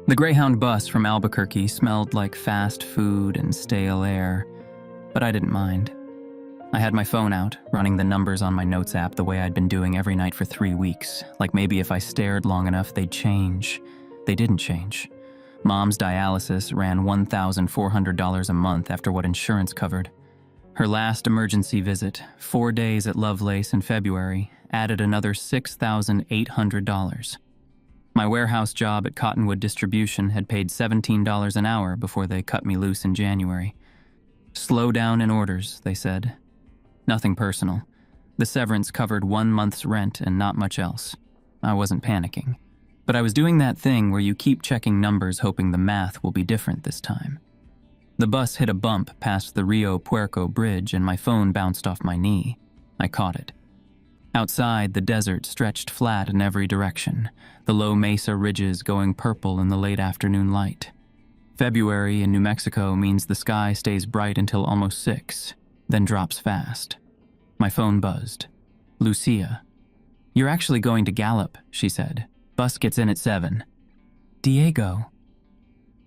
The Greyhound bus from Albuquerque smelled like fast food and stale air, but I didn't mind. I had my phone out, running the numbers on my notes app the way I'd been doing every night for 3 weeks, like maybe if I stared long enough they'd change. They didn't change. Mom's dialysis ran $1,400 a month after what insurance covered. Her last emergency visit, 4 days at Lovelace in February, added another $6,800. My warehouse job at Cottonwood Distribution had paid $17 an hour before they cut me loose in January. Slow down in orders, they said. Nothing personal. The severance covered 1 month's rent and not much else. I wasn't panicking. But I was doing that thing where you keep checking numbers hoping the math will be different this time. The bus hit a bump past the Rio Puerco bridge and my phone bounced off my knee. I caught it. Outside, the desert stretched flat in every direction, the low mesa ridges going purple in the late afternoon light. February in New Mexico means the sky stays bright until almost 6, then drops fast. My phone buzzed. Lucia. "You're actually going to Gallup," she said. "Bus gets in at 7. "Diego."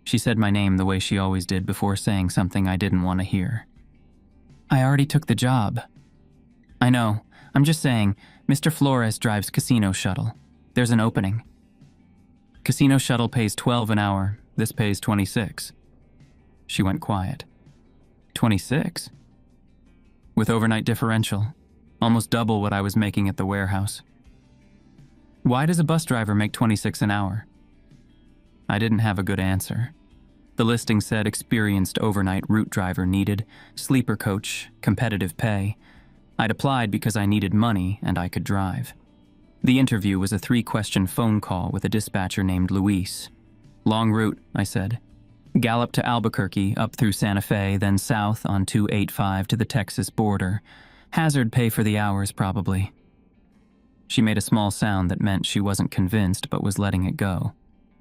She said my name the way she always did before saying something I didn't want to hear. "I already took the job." "I know. I'm just saying, Mr. Flores drives Casino Shuttle. There's an opening." "Casino Shuttle pays $12 an hour. This pays $26. She went quiet. $26? With overnight differential. Almost double what I was making at the warehouse. "Why does a bus driver make $26 an hour?" I didn't have a good answer. The listing said experienced overnight route driver needed, sleeper coach, competitive pay. I'd applied because I needed money and I could drive. The interview was a 3-question phone call with a dispatcher named Luis. "Long route," I said. "Gallup to Albuquerque, up through Santa Fe, then south on 285 to the Texas border. Hazard pay for the hours, probably." She made a small sound that meant she wasn't convinced but was letting it go.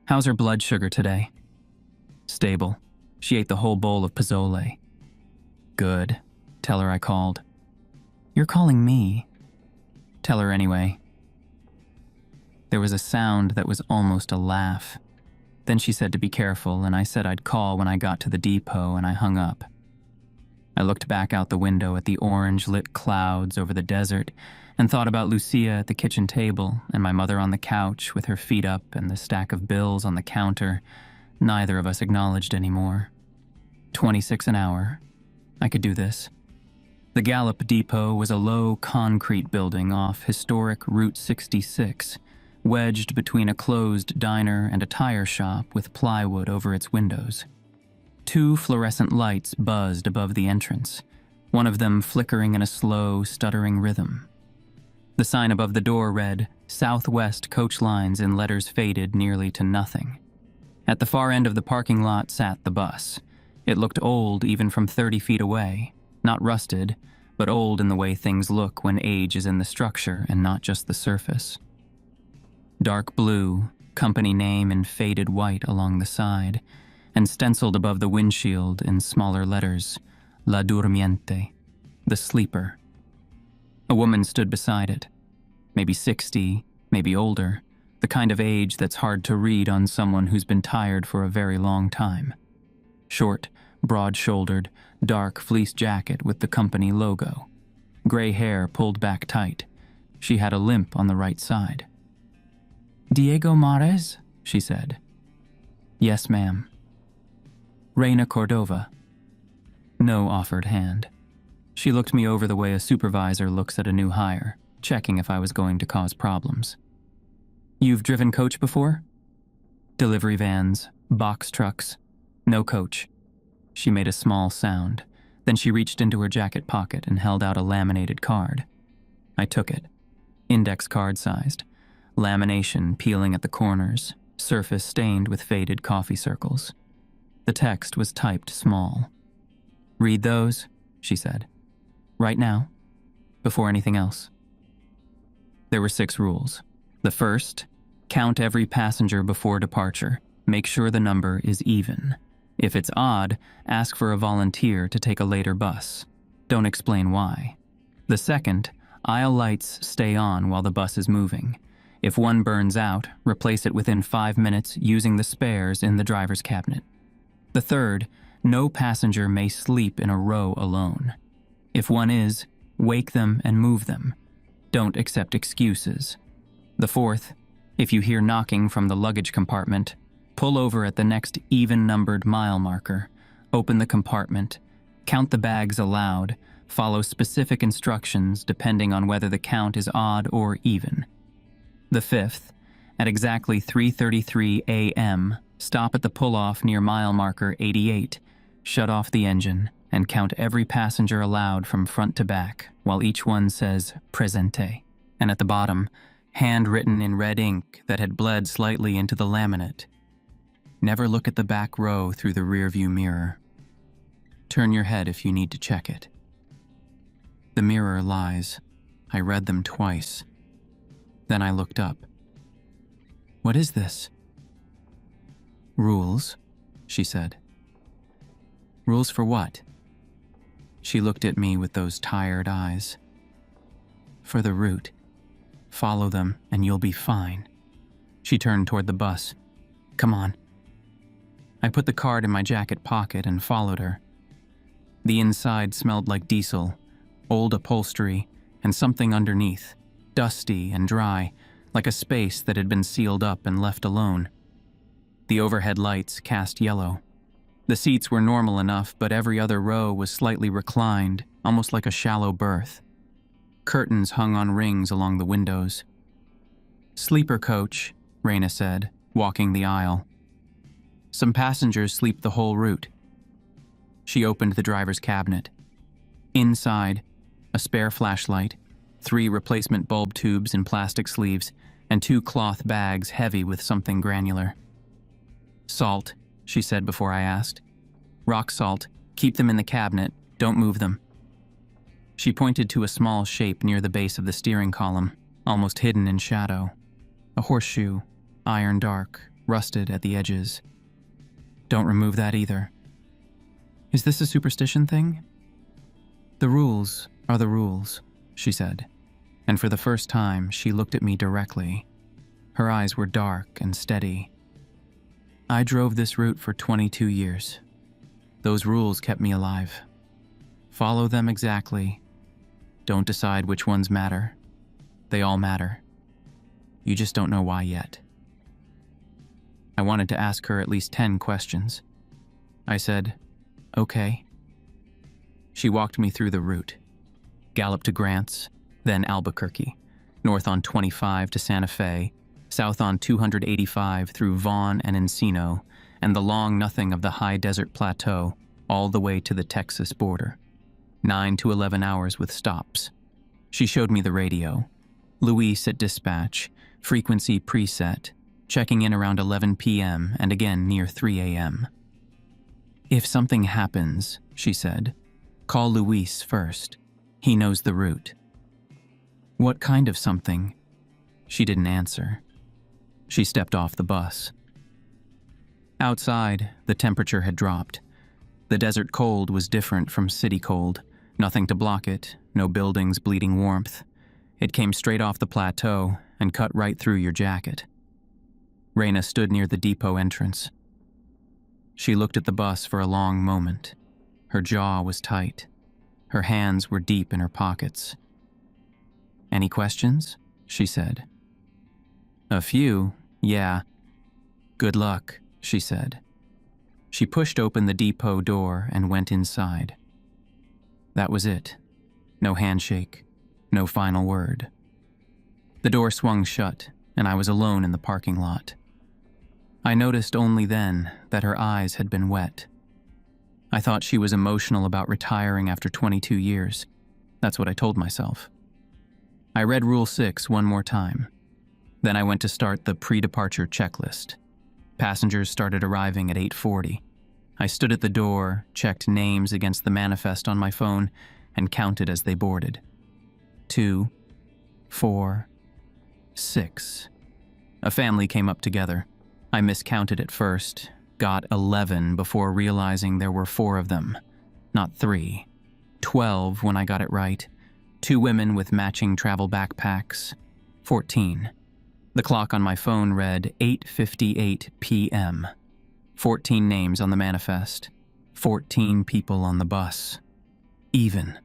"How's her blood sugar today?" "Stable. She ate the whole bowl of pozole." "Good. Tell her I called." "You're calling me." "Tell her anyway." There was a sound that was almost a laugh. Then she said to be careful, and I said I'd call when I got to the depot, and I hung up. I looked back out the window at the orange-lit clouds over the desert and thought about Lucia at the kitchen table and my mother on the couch with her feet up and the stack of bills on the counter. Neither of us acknowledged anymore. 26 an hour. I could do this. The Gallup Depot was a low concrete building off historic Route 66, wedged between a closed diner and a tire shop with plywood over its windows. 2 fluorescent lights buzzed above the entrance, one of them flickering in a slow, stuttering rhythm. The sign above the door read, "Southwest Coach Lines" in letters faded nearly to nothing. At the far end of the parking lot sat the bus. It looked old even from 30 feet away. Not rusted, but old in the way things look when age is in the structure and not just the surface. Dark blue, company name in faded white along the side, and stenciled above the windshield in smaller letters, La Durmiente, the sleeper. A woman stood beside it, maybe 60, maybe older, the kind of age that's hard to read on someone who's been tired for a very long time. Short, broad-shouldered, dark fleece jacket with the company logo. Gray hair pulled back tight. She had a limp on the right side. "Diego Mares?" she said. "Yes, ma'am." "Reina Cordova." No offered hand. She looked me over the way a supervisor looks at a new hire, checking if I was going to cause problems. "You've driven coach before?" "Delivery vans, box trucks. No coach." She made a small sound. Then she reached into her jacket pocket and held out a laminated card. I took it. Index card sized. Lamination peeling at the corners, surface stained with faded coffee circles. The text was typed small. "Read those," she said. "Right now, before anything else." There were 6 rules. The first, count every passenger before departure. Make sure the number is even. If it's odd, ask for a volunteer to take a later bus. Don't explain why. The second, aisle lights stay on while the bus is moving. If one burns out, replace it within 5 minutes using the spares in the driver's cabinet. The third, no passenger may sleep in a row alone. If one is, wake them and move them. Don't accept excuses. The fourth, if you hear knocking from the luggage compartment, pull over at the next even-numbered mile marker, open the compartment, count the bags aloud, follow specific instructions depending on whether the count is odd or even. The fifth, at exactly 3:33 a.m., stop at the pull-off near mile marker 88, shut off the engine, and count every passenger aloud from front to back, while each one says "Presente," and at the bottom, handwritten in red ink that had bled slightly into the laminate, "Never look at the back row through the rearview mirror. Turn your head if you need to check it." The mirror lies. I read them twice. Then I looked up. "What is this?" "Rules," she said. "Rules for what?" She looked at me with those tired eyes. "For the route. Follow them and you'll be fine." She turned toward the bus. "Come on." I put the card in my jacket pocket and followed her. The inside smelled like diesel, old upholstery, and something underneath, dusty and dry, like a space that had been sealed up and left alone. The overhead lights cast yellow. The seats were normal enough, but every other row was slightly reclined, almost like a shallow berth. Curtains hung on rings along the windows. "Sleeper coach," Raina said, walking the aisle. "Some passengers sleep the whole route." She opened the driver's cabinet. Inside, a spare flashlight, 3 replacement bulb tubes in plastic sleeves, and 2 cloth bags heavy with something granular. "Salt," she said before I asked. "Rock salt. Keep them in the cabinet. Don't move them." She pointed to a small shape near the base of the steering column, almost hidden in shadow. A horseshoe, iron dark, rusted at the edges. "Don't remove that either." "Is this a superstition thing?" "The rules are the rules," she said, and for the first time she looked at me directly. Her eyes were dark and steady. "I drove this route for 22 years. Those rules kept me alive. Follow them exactly. Don't decide which ones matter. They all matter. You just don't know why yet." I wanted to ask her at least 10 questions. I said, "Okay." She walked me through the route. Gallop to Grants, then Albuquerque, north on 25 to Santa Fe, south on 285 through Vaughn and Encino, and the long nothing of the high desert plateau, all the way to the Texas border. 9 to 11 hours with stops. She showed me the radio. Luis at dispatch, frequency preset, checking in around 11 p.m. and again near 3 a.m. "If something happens," she said, "call Luis first. He knows the route." "What kind of something?" She didn't answer. She stepped off the bus. Outside, the temperature had dropped. The desert cold was different from city cold. Nothing to block it, no buildings bleeding warmth. It came straight off the plateau and cut right through your jacket. Raina stood near the depot entrance. She looked at the bus for a long moment. Her jaw was tight. Her hands were deep in her pockets. "Any questions?" she said. "A few, yeah." "Good luck," she said. She pushed open the depot door and went inside. That was it. No handshake, no final word. The door swung shut, and I was alone in the parking lot. I noticed only then that her eyes had been wet. I thought she was emotional about retiring after 22 years. That's what I told myself. I read Rule 6 one more time. Then I went to start the pre-departure checklist. Passengers started arriving at 8:40. I stood at the door, checked names against the manifest on my phone, and counted as they boarded. 2, 4, 6. A family came up together. I miscounted at first, got 11 before realizing there were 4 of them, not 3. 12 when I got it right. 2 women with matching travel backpacks. 14. The clock on my phone read 8:58 p.m. 14 names on the manifest. 14 people on the bus. Even.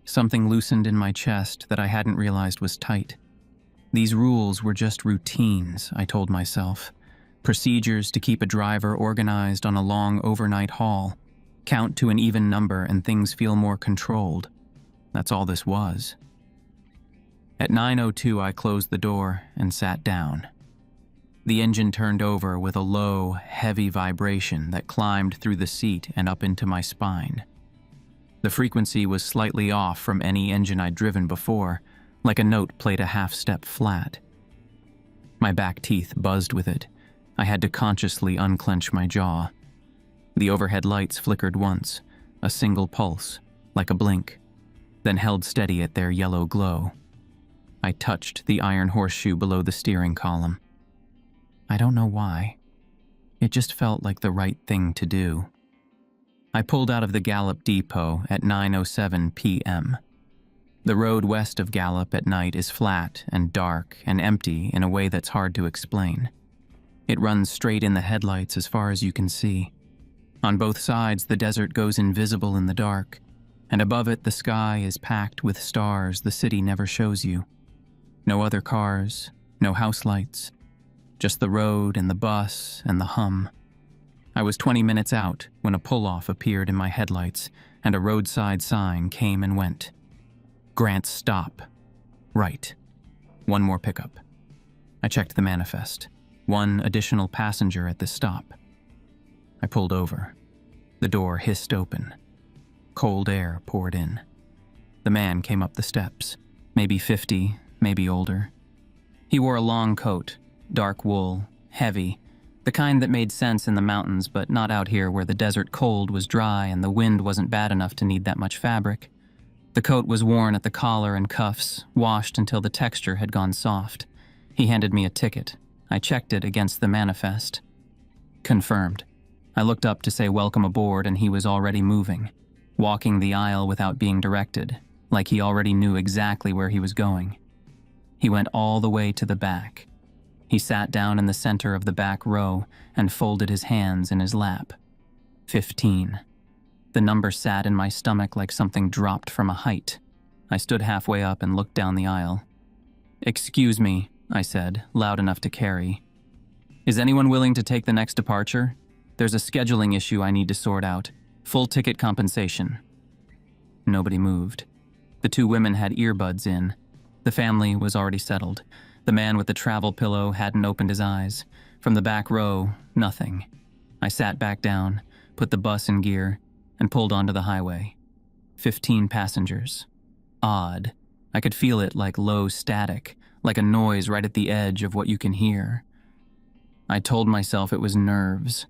Something loosened in my chest that I hadn't realized was tight. These rules were just routines, I told myself. Procedures to keep a driver organized on a long overnight haul. Count to an even number and things feel more controlled. That's all this was. At 9:02, I closed the door and sat down. The engine turned over with a low, heavy vibration that climbed through the seat and up into my spine. The frequency was slightly off from any engine I'd driven before, like a note played a half-step flat. My back teeth buzzed with it. I had to consciously unclench my jaw. The overhead lights flickered once, a single pulse, like a blink, then held steady at their yellow glow. I touched the iron horseshoe below the steering column. I don't know why. It just felt like the right thing to do. I pulled out of the Gallup depot at 9:07 p.m. The road west of Gallup at night is flat and dark and empty in a way that's hard to explain. It runs straight in the headlights as far as you can see. On both sides, the desert goes invisible in the dark, and above it the sky is packed with stars the city never shows you. No other cars, no house lights, just the road and the bus and the hum. I was 20 minutes out when a pull-off appeared in my headlights and a roadside sign came and went. Grant's stop. Right. One more pickup. I checked the manifest. One additional passenger at this stop. I pulled over. The door hissed open. Cold air poured in. The man came up the steps, maybe 50, maybe older. He wore a long coat, dark wool, heavy, the kind that made sense in the mountains but not out here where the desert cold was dry and the wind wasn't bad enough to need that much fabric. The coat was worn at the collar and cuffs, washed until the texture had gone soft. He handed me a ticket. I checked it against the manifest. Confirmed. I looked up to say welcome aboard and he was already moving, walking the aisle without being directed, like he already knew exactly where he was going. He went all the way to the back. He sat down in the center of the back row and folded his hands in his lap. 15. The number sat in my stomach like something dropped from a height. I stood halfway up and looked down the aisle. "Excuse me," I said, loud enough to carry. "Is anyone willing to take the next departure? There's a scheduling issue I need to sort out. Full ticket compensation." Nobody moved. The two women had earbuds in. The family was already settled. The man with the travel pillow hadn't opened his eyes. From the back row, nothing. I sat back down, put the bus in gear, and pulled onto the highway. 15 passengers. Odd. I could feel it like low static, like a noise right at the edge of what you can hear. I told myself it was nerves.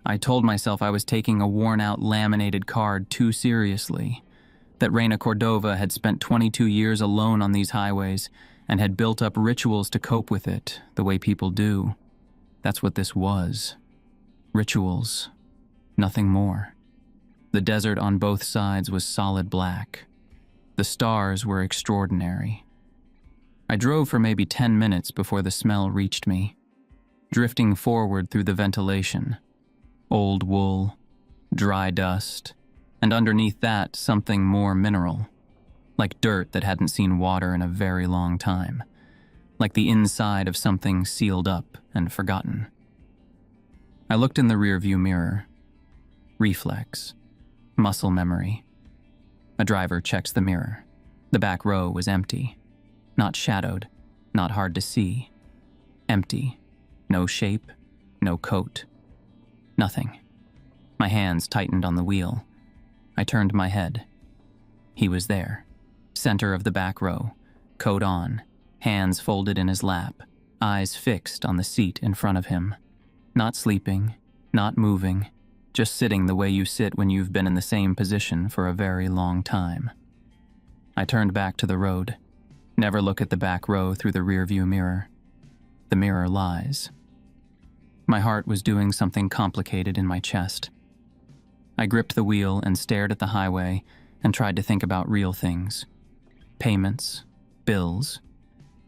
I told myself I was taking a worn-out laminated card too seriously. That Reina Cordova had spent 22 years alone on these highways and had built up rituals to cope with it, the way people do. That's what this was. Rituals. Nothing more. The desert on both sides was solid black. The stars were extraordinary. I drove for maybe 10 minutes before the smell reached me, drifting forward through the ventilation. Old wool, dry dust, and underneath that, something more mineral, like dirt that hadn't seen water in a very long time, like the inside of something sealed up and forgotten. I looked in the rearview mirror. Reflex. Muscle memory. A driver checks the mirror. The back row was empty. Not shadowed, not hard to see. Empty. No shape, no coat. Nothing. My hands tightened on the wheel. I turned my head. He was there. Center of the back row. Coat on. Hands folded in his lap. Eyes fixed on the seat in front of him. Not sleeping. Not moving. Just sitting the way you sit when you've been in the same position for a very long time. I turned back to the road. Never look at the back row through the rearview mirror. The mirror lies. My heart was doing something complicated in my chest. I gripped the wheel and stared at the highway and tried to think about real things. Payments, bills,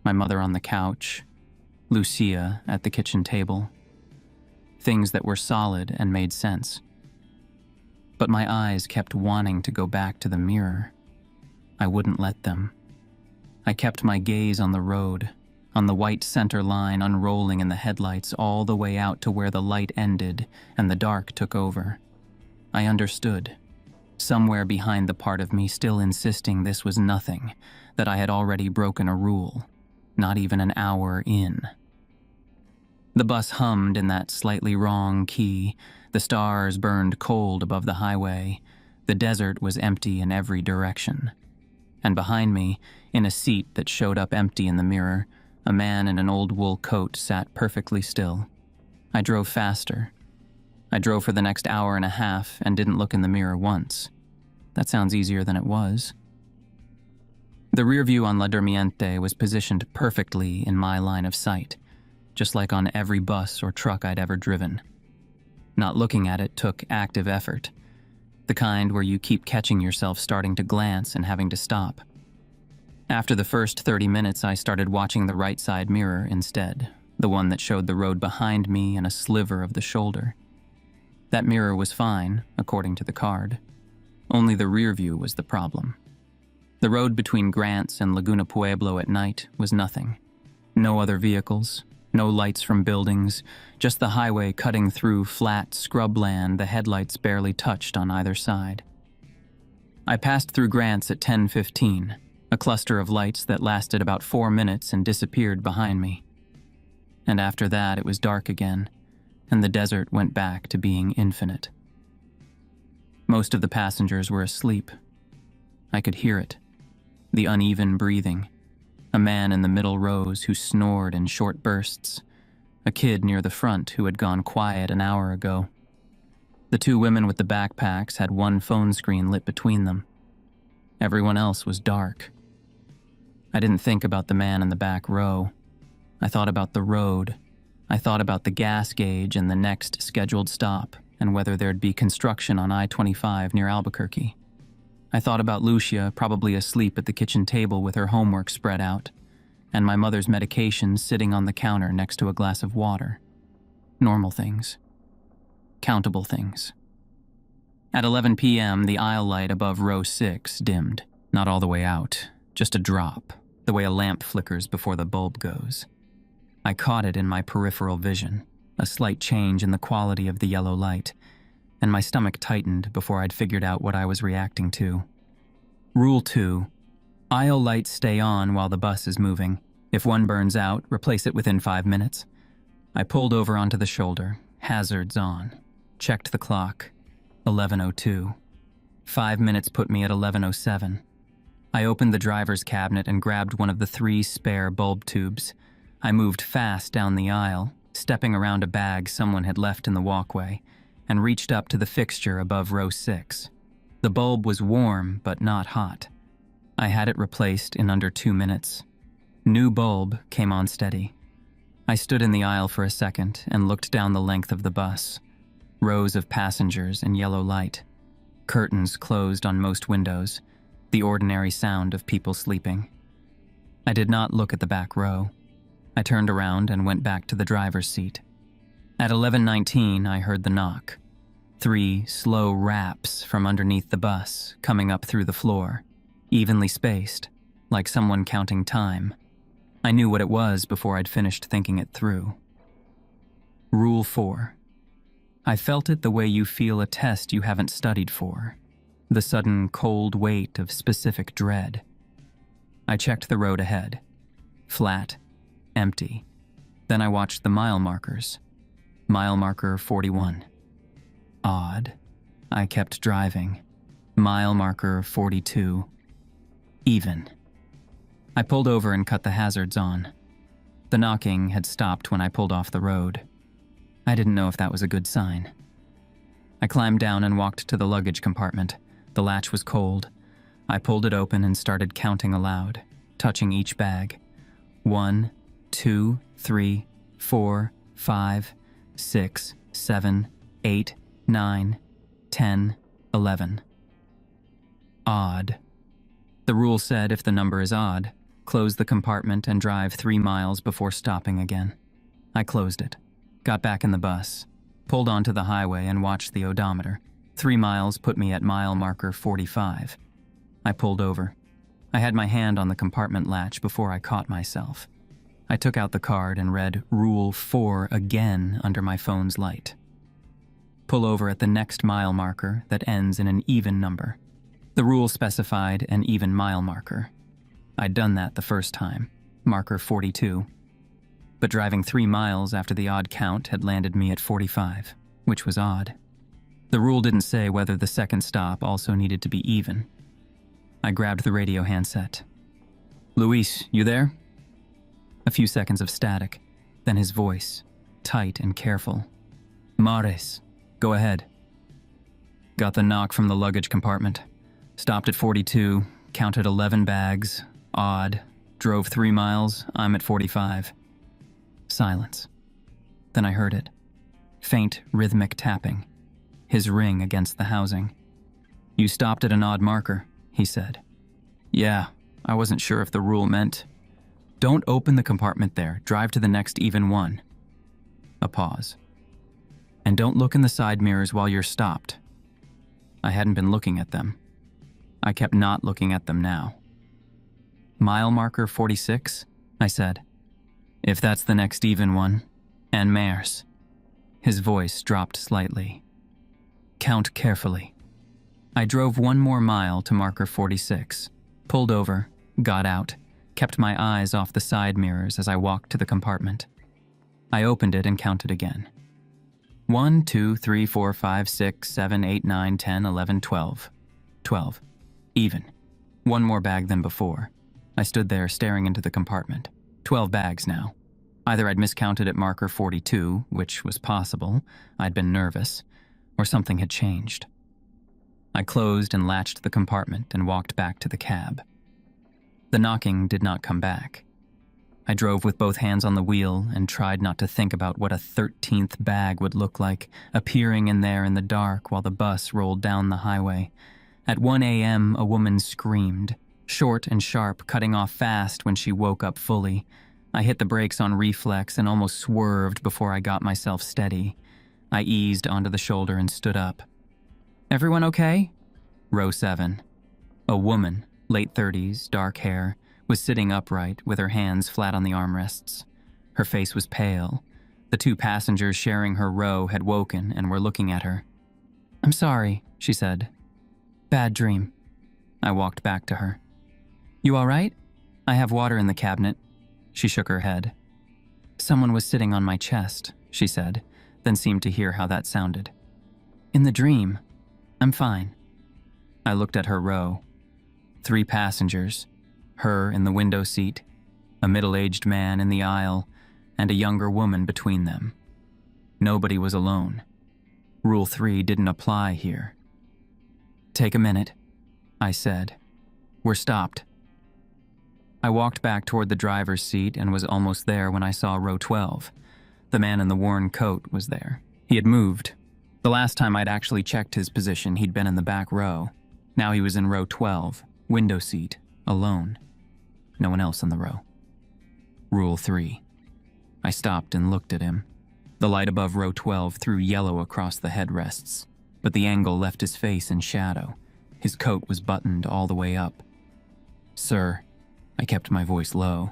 my mother on the couch, Lucia at the kitchen table. Things that were solid and made sense. But my eyes kept wanting to go back to the mirror. I wouldn't let them. I kept my gaze on the road, on the white center line unrolling in the headlights all the way out to where the light ended and the dark took over. I understood, somewhere behind the part of me still insisting this was nothing, that I had already broken a rule, not even an hour in. The bus hummed in that slightly wrong key, the stars burned cold above the highway, the desert was empty in every direction. And behind me, in a seat that showed up empty in the mirror, a man in an old wool coat sat perfectly still. I drove faster. I drove for the next hour and a half and didn't look in the mirror once. That sounds easier than it was. The rear view on La Durmiente was positioned perfectly in my line of sight, just like on every bus or truck I'd ever driven. Not looking at it took active effort, the kind where you keep catching yourself starting to glance and having to stop. After the first 30 minutes, I started watching the right side mirror instead, the one that showed the road behind me and a sliver of the shoulder. That mirror was fine, according to the card. Only the rear view was the problem. The road between Grants and Laguna Pueblo at night was nothing. No other vehicles, no lights from buildings, just the highway cutting through flat scrubland the headlights barely touched on either side. I passed through Grants at 10:15, a cluster of lights that lasted about 4 minutes and disappeared behind me. And after that, it was dark again, and the desert went back to being infinite. Most of the passengers were asleep. I could hear it, the uneven breathing. A man in the middle rows who snored in short bursts. A kid near the front who had gone quiet an hour ago. The two women with the backpacks had one phone screen lit between them. Everyone else was dark. I didn't think about the man in the back row. I thought about the road. I thought about the gas gauge and the next scheduled stop, and whether there'd be construction on I-25 near Albuquerque. I thought about Lucia probably asleep at the kitchen table with her homework spread out, and my mother's medication sitting on the counter next to a glass of water. Normal things. Countable things. At 11 p.m., the aisle light above row 6 dimmed. Not all the way out, just a drop, the way a lamp flickers before the bulb goes. I caught it in my peripheral vision, a slight change in the quality of the yellow light, and my stomach tightened before I'd figured out what I was reacting to. Rule 2. Aisle lights stay on while the bus is moving. If one burns out, replace it within 5 minutes. I pulled over onto the shoulder, hazards on, checked the clock, 11:02. 5 minutes put me at 11:07. I opened the driver's cabinet and grabbed one of the 3 spare bulb tubes. I moved fast down the aisle, stepping around a bag someone had left in the walkway, and reached up to the fixture above row 6. The bulb was warm, but not hot. I had it replaced in under 2 minutes. New bulb came on steady. I stood in the aisle for a second and looked down the length of the bus. Rows of passengers in yellow light. Curtains closed on most windows, the ordinary sound of people sleeping. I did not look at the back row. I turned around and went back to the driver's seat. At 11:19, I heard the knock. 3 slow raps from underneath the bus, coming up through the floor, evenly spaced, like someone counting time. I knew what it was before I'd finished thinking it through. Rule 4. I felt it the way you feel a test you haven't studied for, the sudden cold weight of specific dread. I checked the road ahead. Flat, empty. Then I watched the mile markers. Mile marker 41. Odd. I kept driving. Mile marker 42. Even. I pulled over and cut the hazards on. The knocking had stopped when I pulled off the road. I didn't know if that was a good sign. I climbed down and walked to the luggage compartment. The latch was cold. I pulled it open and started counting aloud, touching each bag. 1, 2, 3, 4, 5, 6, 7, 8, 9, 10, 11. Odd. The rule said if the number is odd, close the compartment and drive 3 miles before stopping again. I closed it, got back in the bus, pulled onto the highway and watched the odometer. 3 miles put me at mile marker 45. I pulled over. I had my hand on the compartment latch before I caught myself. I took out the card and read Rule 4 again under my phone's light. Pull over at the next mile marker that ends in an even number. The rule specified an even mile marker. I'd done that the first time, marker 42. But driving 3 miles after the odd count had landed me at 45, which was odd. The rule didn't say whether the second stop also needed to be even. I grabbed the radio handset. "Luis, you there?" A few seconds of static, then his voice, tight and careful. "Mares, go ahead." Got the knock from the luggage compartment. Stopped at 42, counted 11 bags, odd, drove 3 miles, I'm at 45. Silence. Then I heard it. Faint, rhythmic tapping. His ring against the housing. "You stopped at an odd marker," he said. "Yeah, I wasn't sure if the rule meant. Don't open the compartment there. Drive to the next even one." A pause. "And don't look in the side mirrors while you're stopped." I hadn't been looking at them. I kept not looking at them now. "Mile marker 46, I said. "If that's the next even one. And mares." His voice dropped slightly. "Count carefully." I drove 1 more mile to marker 46, pulled over, got out, kept my eyes off the side mirrors as I walked to the compartment. I opened it and counted again. 1, 2, 3, 4, 5, 6, 7, 8, 9, 10, 11, 12. 12. Even. 1 more bag than before. I stood there staring into the compartment. 12 bags now. Either I'd miscounted at marker 42, which was possible, I'd been nervous, or something had changed. I closed and latched the compartment and walked back to the cab. The knocking did not come back. I drove with both hands on the wheel and tried not to think about what a 13th bag would look like, appearing in there in the dark while the bus rolled down the highway. At 1 a.m., a woman screamed, short and sharp, cutting off fast when she woke up fully. I hit the brakes on reflex and almost swerved before I got myself steady. I eased onto the shoulder and stood up. "Everyone okay?" Row 7. A woman, late 30s, dark hair, was sitting upright with her hands flat on the armrests. Her face was pale. The 2 passengers sharing her row had woken and were looking at her. "I'm sorry," she said. "Bad dream." I walked back to her. "You all right? I have water in the cabinet." She shook her head. "Someone was sitting on my chest," she said, then seemed to hear how that sounded. "In the dream. I'm fine." I looked at her row. 3 passengers, her in the window seat, a middle-aged man in the aisle, and a younger woman between them. Nobody was alone. Rule 3 didn't apply here. "Take a minute," I said. "We're stopped." I walked back toward the driver's seat and was almost there when I saw row 12. The man in the worn coat was there. He had moved. The last time I'd actually checked his position, he'd been in the back row. Now he was in row 12, window seat, alone. No one else in the row. Rule 3. I stopped and looked at him. The light above row 12 threw yellow across the headrests, but the angle left his face in shadow. His coat was buttoned all the way up. "Sir," I kept my voice low.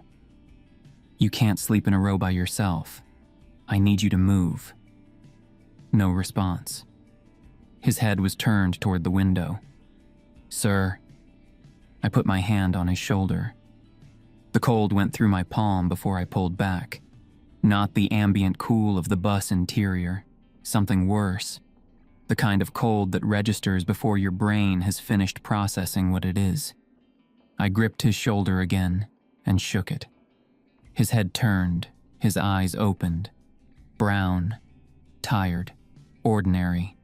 "You can't sleep in a row by yourself. I need you to move." No response. His head was turned toward the window. "Sir." I put my hand on his shoulder. The cold went through my palm before I pulled back. Not the ambient cool of the bus interior. Something worse. The kind of cold that registers before your brain has finished processing what it is. I gripped his shoulder again and shook it. His head turned, his eyes opened. Brown, tired, ordinary.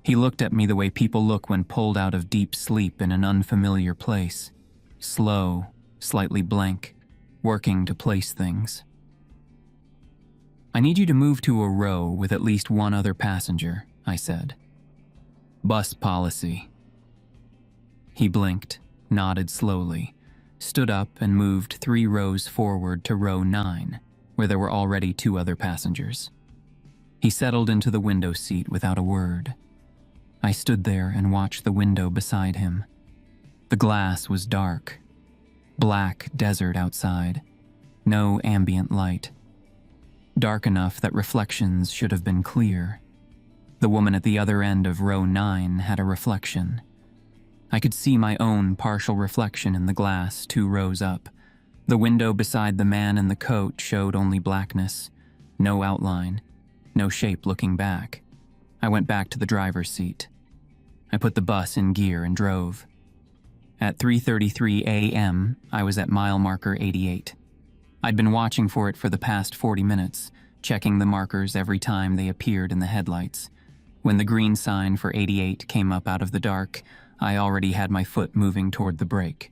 He looked at me the way people look when pulled out of deep sleep in an unfamiliar place. Slow, slightly blank, working to place things. "I need you to move to a row with at least 1 other passenger," I said. "Bus policy." He blinked, nodded slowly, stood up and moved 3 rows forward to row 9, where there were already 2 other passengers. He settled into the window seat without a word. I stood there and watched the window beside him. The glass was dark. Black desert outside. No ambient light. Dark enough that reflections should have been clear. The woman at the other end of row 9 had a reflection. I could see my own partial reflection in the glass 2 rows up. The window beside the man in the coat showed only blackness. No outline. No shape looking back. I went back to the driver's seat. I put the bus in gear and drove. At 3:33 a.m., I was at mile marker 88. I'd been watching for it for the past 40 minutes, checking the markers every time they appeared in the headlights. When the green sign for 88 came up out of the dark, I already had my foot moving toward the brake.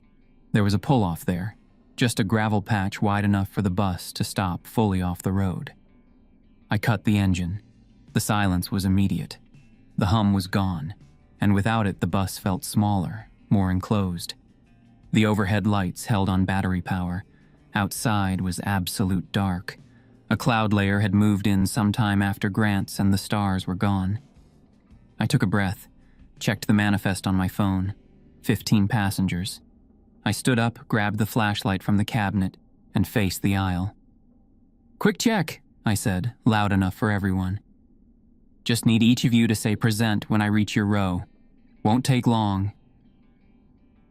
There was a pull-off there, just a gravel patch wide enough for the bus to stop fully off the road. I cut the engine. The silence was immediate. The hum was gone, and without it the bus felt smaller, more enclosed. The overhead lights held on battery power. Outside was absolute dark. A cloud layer had moved in sometime after Grant's and the stars were gone. I took a breath, checked the manifest on my phone. 15 passengers. I stood up, grabbed the flashlight from the cabinet, and faced the aisle. "Quick check," I said, loud enough for everyone. "Just need each of you to say present when I reach your row. Won't take long."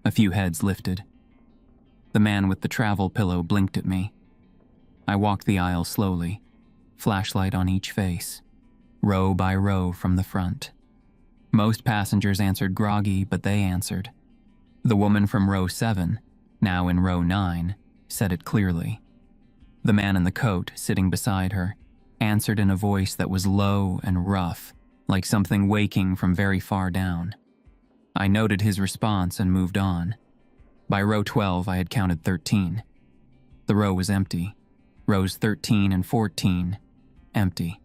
A few heads lifted. The man with the travel pillow blinked at me. I walked the aisle slowly, flashlight on each face, row by row from the front. Most passengers answered groggy, but they answered. The woman from row 7, now in row 9, said it clearly. The man in the coat, sitting beside her, answered in a voice that was low and rough, like something waking from very far down. I noted his response and moved on. By row 12, I had counted 13. The row was empty. Rows 13 and 14, empty.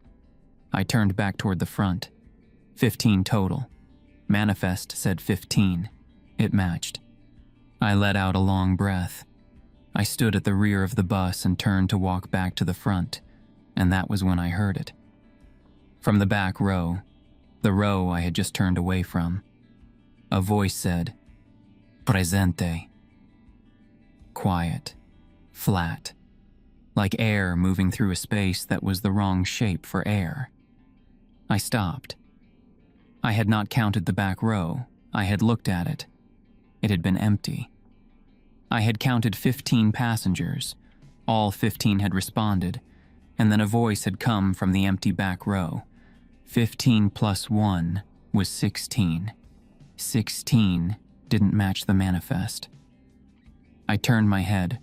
I turned back toward the front. 15 total. Manifest said 15. It matched. I let out a long breath. I stood at the rear of the bus and turned to walk back to the front, and that was when I heard it. From the back row, the row I had just turned away from, a voice said, "Presente." Quiet, flat, like air moving through a space that was the wrong shape for air. I stopped. I had not counted the back row. I had looked at it. It had been empty. I had counted 15 passengers. All 15 had responded, and then a voice had come from the empty back row. 15 plus 1 was 16. 16 didn't match the manifest. I turned my head,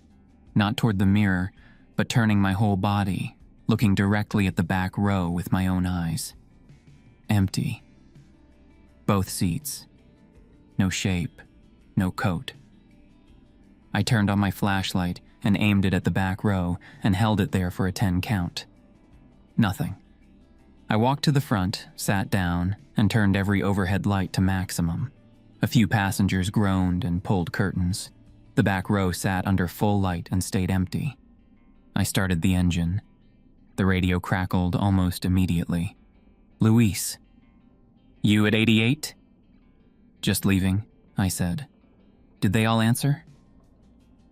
not toward the mirror, but turning my whole body, looking directly at the back row with my own eyes. Empty. Both seats. No shape, no coat. I turned on my flashlight and aimed it at the back row and held it there for a 10 count. Nothing. I walked to the front, sat down, and turned every overhead light to maximum. A few passengers groaned and pulled curtains. The back row sat under full light and stayed empty. I started the engine. The radio crackled almost immediately. "Luis." "You at 88? "Just leaving," I said. "Did they all answer?"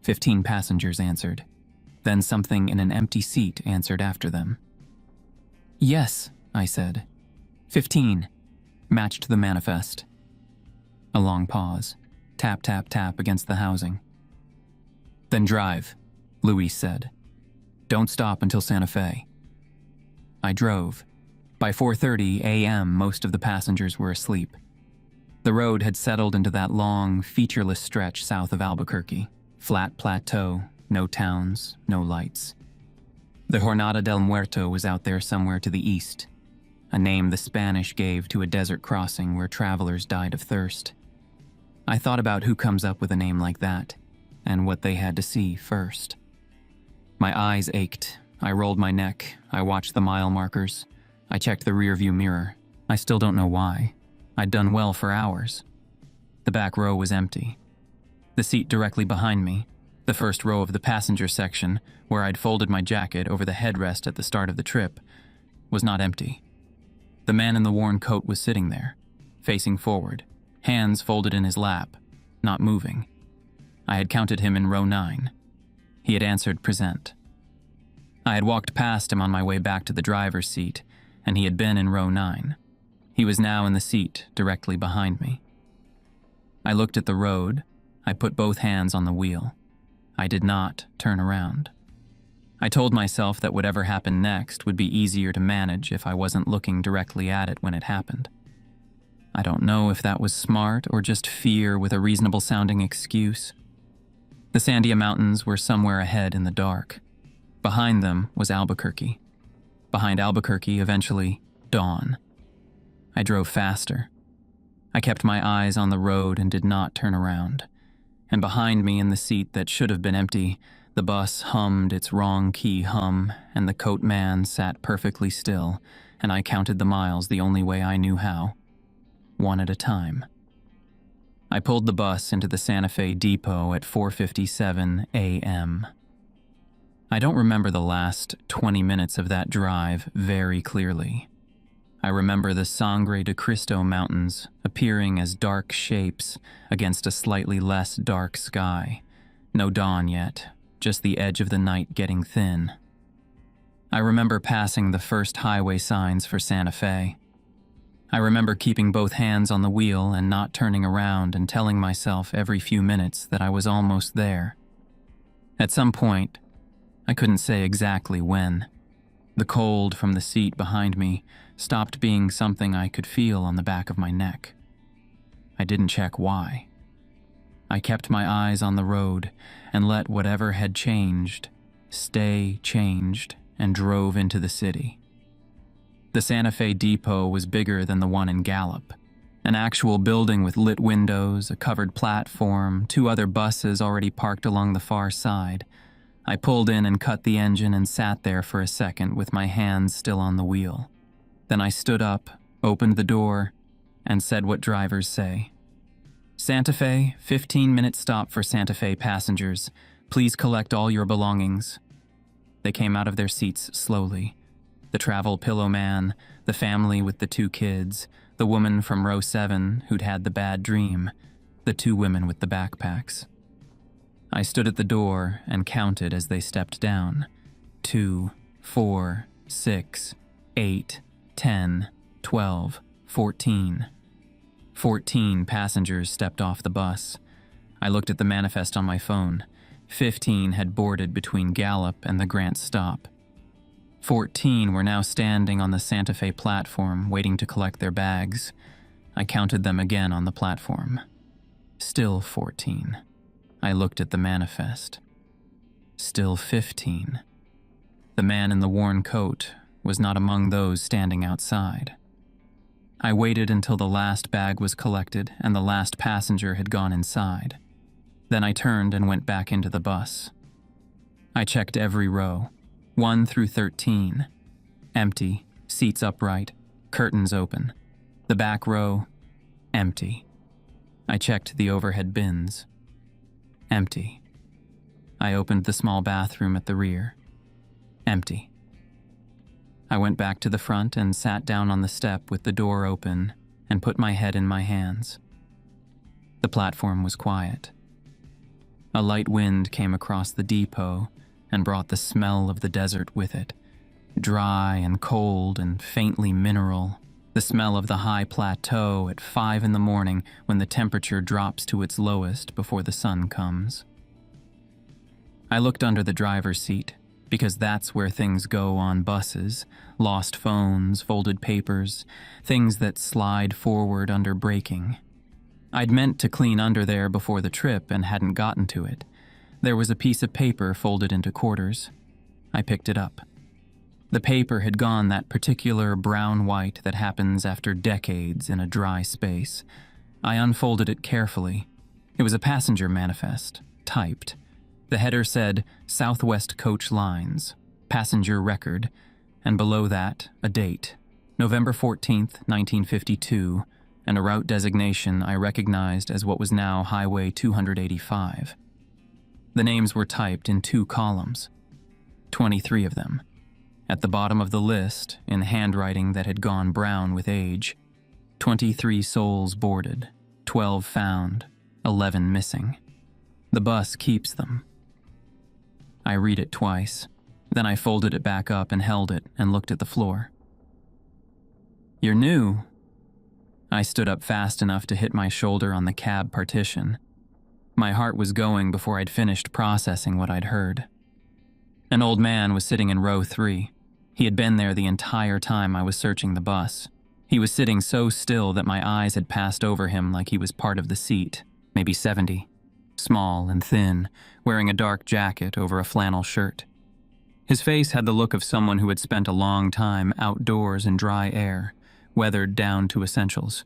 15 passengers answered. Then something in an empty seat answered after them. "Yes," I said. 15. Matched the manifest. A long pause. Tap, tap, tap against the housing. "Then drive," Luis said. "Don't stop until Santa Fe." I drove. By 4:30 a.m., most of the passengers were asleep. The road had settled into that long, featureless stretch south of Albuquerque. Flat plateau, no towns, no lights. The Jornada del Muerto was out there somewhere to the east, a name the Spanish gave to a desert crossing where travelers died of thirst. I thought about who comes up with a name like that, and what they had to see first. My eyes ached. I rolled my neck. I watched the mile markers. I checked the rearview mirror. I still don't know why. I'd done well for hours. The back row was empty. The seat directly behind me, The first row of the passenger section, where I'd folded my jacket over the headrest at the start of the trip, was not empty. The man in the worn coat was sitting there, facing forward, hands folded in his lap, not moving. I had counted him in row 9. He had answered present. I had walked past him on my way back to the driver's seat, and he had been in row 9. He was now in the seat directly behind me. I looked at the road. I put both hands on the wheel. I did not turn around. I told myself that whatever happened next would be easier to manage if I wasn't looking directly at it when it happened. I don't know if that was smart or just fear with a reasonable-sounding excuse. The Sandia Mountains were somewhere ahead in the dark. Behind them was Albuquerque. Behind Albuquerque, eventually, dawn. I drove faster. I kept my eyes on the road and did not turn around. And behind me in the seat that should have been empty, the bus hummed its wrong-key hum, and the coat man sat perfectly still, and I counted the miles the only way I knew how, one at a time. I pulled the bus into the Santa Fe depot at 4:57 a.m. I don't remember the last 20 minutes of that drive very clearly. I remember the Sangre de Cristo Mountains appearing as dark shapes against a slightly less dark sky. No dawn yet, just the edge of the night getting thin. I remember passing the first highway signs for Santa Fe. I remember keeping both hands on the wheel and not turning around and telling myself every few minutes that I was almost there. At some point, I couldn't say exactly when, the cold from the seat behind me stopped being something I could feel on the back of my neck. I didn't check why. I kept my eyes on the road and let whatever had changed stay changed and drove into the city. The Santa Fe depot was bigger than the one in Gallup. An actual building with lit windows, a covered platform, 2 other buses already parked along the far side. I pulled in and cut the engine and sat there for a second with my hands still on the wheel. Then I stood up, opened the door, and said what drivers say. Santa Fe, 15-minute stop for Santa Fe passengers. Please collect all your belongings. They came out of their seats slowly. The travel pillow man, the family with the 2 kids, the woman from row 7 who'd had the bad dream, the 2 women with the backpacks. I stood at the door and counted as they stepped down. 2, 4, 6, 8, 10, 12, 14. 14 passengers stepped off the bus. I looked at the manifest on my phone. 15 had boarded between Gallup and the Grant stop. 14 were now standing on the Santa Fe platform, waiting to collect their bags. I counted them again on the platform. Still 14. I looked at the manifest. Still 15. The man in the worn coat was not among those standing outside. I waited until the last bag was collected and the last passenger had gone inside. Then I turned and went back into the bus. I checked every row, 1 through 13. Empty, seats upright, curtains open. The back row, empty. I checked the overhead bins. Empty. I opened the small bathroom at the rear. Empty. I went back to the front and sat down on the step with the door open and put my head in my hands. The platform was quiet. A light wind came across the depot and brought the smell of the desert with it, dry and cold and faintly mineral, the smell of the high plateau at 5 in the morning when the temperature drops to its lowest before the sun comes. I looked under the driver's seat, because that's where things go on buses, lost phones, folded papers, things that slide forward under braking. I'd meant to clean under there before the trip and hadn't gotten to it. There was a piece of paper folded into quarters. I picked it up. The paper had gone that particular brown-white that happens after decades in a dry space. I unfolded it carefully. It was a passenger manifest, typed. The header said, Southwest Coach Lines, passenger record, and below that, a date, November 14th, 1952, and a route designation I recognized as what was now Highway 285. The names were typed in 2 columns, 23 of them. At the bottom of the list, in handwriting that had gone brown with age, 23 souls boarded, 12 found, 11 missing. The bus keeps them. I read it twice. Then I folded it back up and held it and looked at the floor. "You're new." I stood up fast enough to hit my shoulder on the cab partition. My heart was going before I'd finished processing what I'd heard. An old man was sitting in row 3. He had been there the entire time I was searching the bus. He was sitting so still that my eyes had passed over him like he was part of the seat, maybe 70. Small and thin, wearing a dark jacket over a flannel shirt. His face had the look of someone who had spent a long time outdoors in dry air, weathered down to essentials.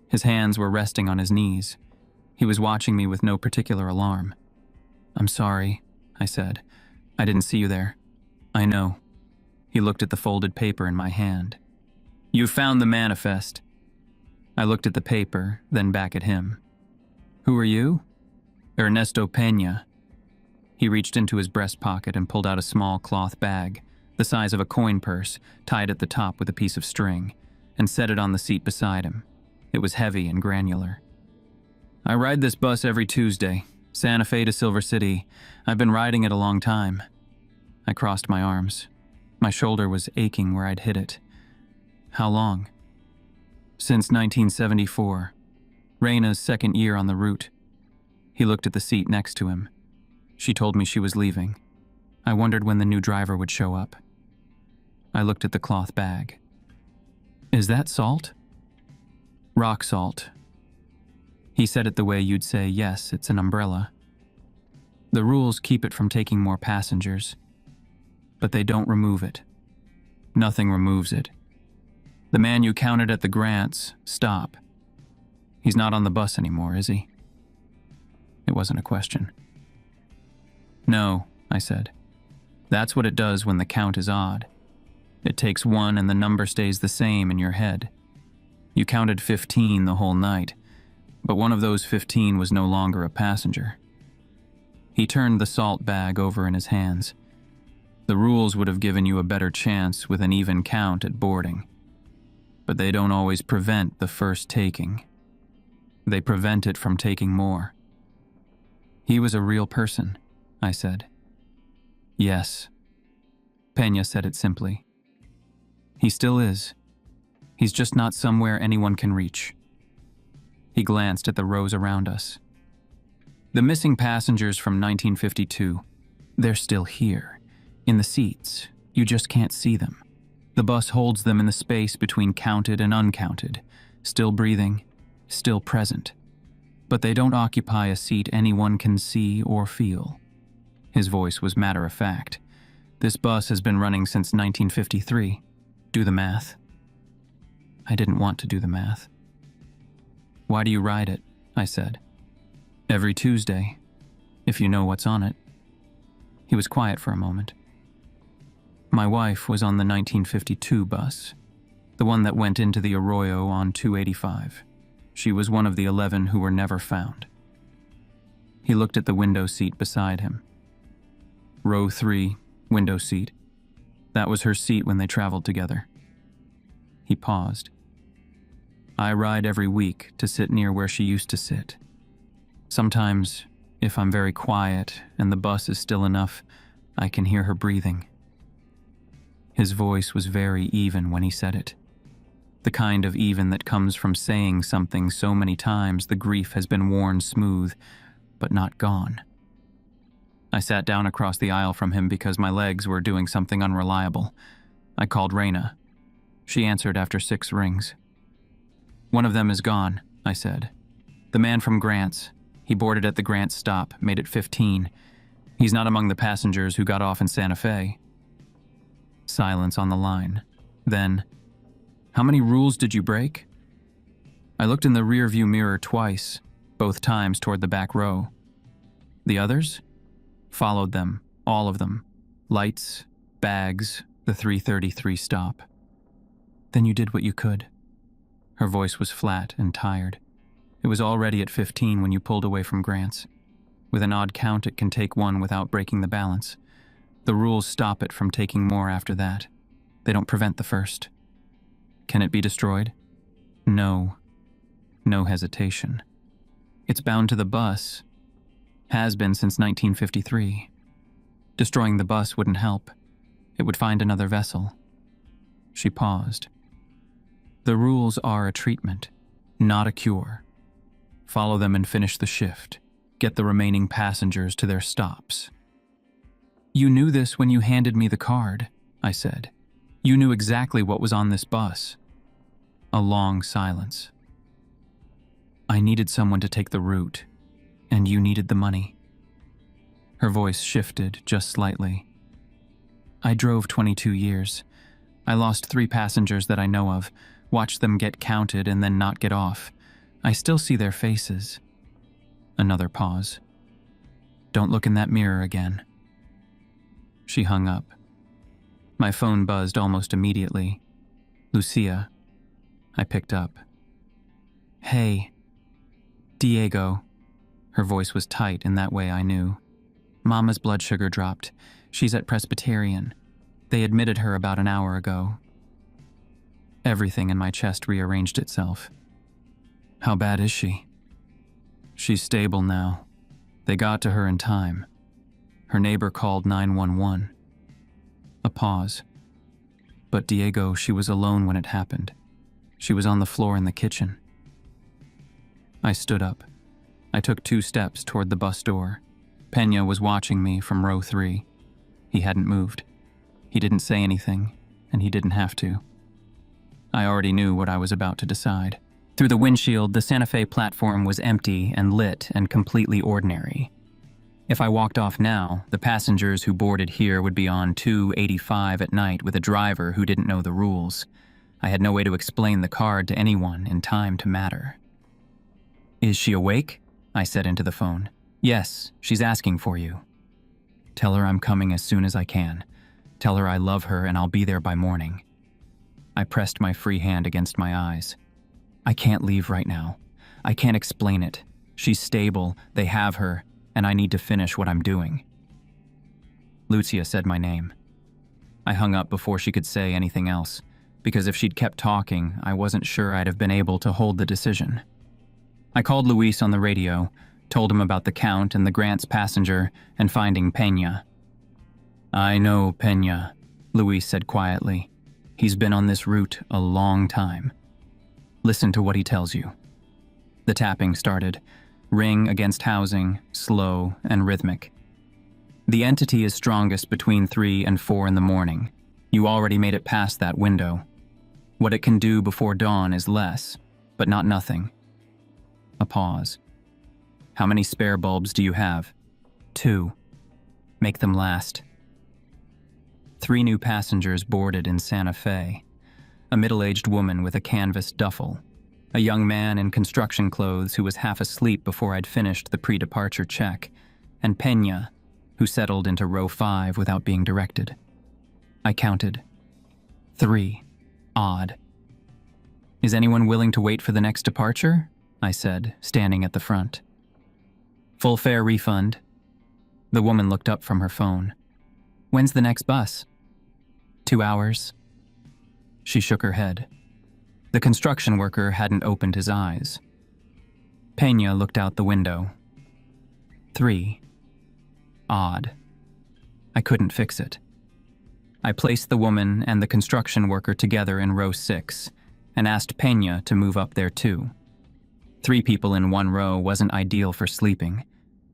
His hands were resting on his knees. He was watching me with no particular alarm. "I'm sorry," I said. "I didn't see you there." "I know." He looked at the folded paper in my hand. "You found the manifest." I looked at the paper, then back at him. "Who are you?" "Ernesto Peña." He reached into his breast pocket and pulled out a small cloth bag, the size of a coin purse, tied at the top with a piece of string, and set it on the seat beside him. It was heavy and granular. "I ride this bus every Tuesday, Santa Fe to Silver City. I've been riding it a long time." I crossed my arms. My shoulder was aching where I'd hit it. "How long?" "Since 1974. Reina's 2nd year on the route." He looked at the seat next to him. "She told me she was leaving. I wondered when the new driver would show up." I looked at the cloth bag. "Is that salt?" "Rock salt." He said it the way you'd say, "Yes, it's an umbrella." "The rules keep it from taking more passengers, but they don't remove it. Nothing removes it. The man you counted at the Grants, stop. He's not on the bus anymore, is he?" It wasn't a question. "No," I said. "That's what it does when the count is odd. It takes 1 and the number stays the same in your head. You counted 15 the whole night, but one of those 15 was no longer a passenger." He turned the salt bag over in his hands. "The rules would have given you a better chance with an even count at boarding. But they don't always prevent the first taking. They prevent it from taking more." "He was a real person," I said. "Yes." Peña said it simply. "He still is. He's just not somewhere anyone can reach." He glanced at the rows around us. "The missing passengers from 1952, they're still here. In the seats. You just can't see them. The bus holds them in the space between counted and uncounted, still breathing, still present. But they don't occupy a seat anyone can see or feel." His voice was matter-of-fact. "This bus has been running since 1953. Do the math." I didn't want to do the math. "Why do you ride it?" I said. "Every Tuesday, if you know what's on it." He was quiet for a moment. "My wife was on the 1952 bus, the one that went into the Arroyo on 285. She was one of the 11 who were never found." He looked at the window seat beside him. "Row 3, window seat. That was her seat when they traveled together." He paused. "I ride every week to sit near where she used to sit. Sometimes, if I'm very quiet and the bus is still enough, I can hear her breathing." His voice was very even when he said it. The kind of even that comes from saying something so many times the grief has been worn smooth, but not gone. I sat down across the aisle from him because my legs were doing something unreliable. I called Reina. She answered after 6 rings. "One of them is gone," I said. "The man from Grants. He boarded at the Grants stop, made it 15. He's not among the passengers who got off in Santa Fe." Silence on the line. Then, "How many rules did you break?" I looked in the rearview mirror twice, both times toward the back row. "The others?" "Followed them, all of them. Lights, bags, the 333 stop." "Then you did what you could." Her voice was flat and tired. "It was already at 15 when you pulled away from Grants." With an odd count, it can take one without breaking the balance. The rules stop it from taking more after that. They don't prevent the first. Can it be destroyed? No. No hesitation. It's bound to the bus. Has been since 1953. Destroying the bus wouldn't help. It would find another vessel. She paused. The rules are a treatment, not a cure. Follow them and finish the shift. Get the remaining passengers to their stops. You knew this when you handed me the card, I said. You knew exactly what was on this bus. A long silence. I needed someone to take the route, and you needed the money. Her voice shifted just slightly. I drove 22 years. I lost 3 passengers that I know of, watched them get counted and then not get off. I still see their faces. Another pause. Don't look in that mirror again. She hung up. My phone buzzed almost immediately. Lucia. I picked up. Hey. Diego. Her voice was tight in that way I knew. Mama's blood sugar dropped. She's at Presbyterian. They admitted her about an hour ago. Everything in my chest rearranged itself. How bad is she? She's stable now. They got to her in time. Her neighbor called 911. A pause. But Diego, she was alone when it happened. She was on the floor in the kitchen. I stood up. I took 2 steps toward the bus door. Peña was watching me from row 3. He hadn't moved. He didn't say anything, and he didn't have to. I already knew what I was about to decide. Through the windshield, the Santa Fe platform was empty and lit and completely ordinary. If I walked off now, the passengers who boarded here would be on 285 at night with a driver who didn't know the rules. I had no way to explain the card to anyone in time to matter. Is she awake? I said into the phone. Yes, she's asking for you. Tell her I'm coming as soon as I can. Tell her I love her and I'll be there by morning. I pressed my free hand against my eyes. I can't leave right now. I can't explain it. She's stable, they have her, and I need to finish what I'm doing. Lucia said my name. I hung up before she could say anything else, because if she'd kept talking, I wasn't sure I'd have been able to hold the decision. I called Luis on the radio, told him about the count and the Grant's passenger, and finding Peña. I know Peña, Luis said quietly. He's been on this route a long time. Listen to what he tells you. The tapping started. Ring against housing, slow and rhythmic. The entity is strongest between 3 and 4 in the morning. You already made it past that window. What it can do before dawn is less, but not nothing. A pause. How many spare bulbs do you have? 2. Make them last. 3 new passengers boarded in Santa Fe. A middle-aged woman with a canvas duffel. A young man in construction clothes who was half asleep before I'd finished the pre-departure check. And Peña, who settled into row 5 without being directed. I counted. 3. Odd. Is anyone willing to wait for the next departure? I said, standing at the front. Full fare refund. The woman looked up from her phone. When's the next bus? 2 hours. She shook her head. The construction worker hadn't opened his eyes. Peña looked out the window. 3. Odd. I couldn't fix it. I placed the woman and the construction worker together in row 6 and asked Peña to move up there too. 3 people in one row wasn't ideal for sleeping,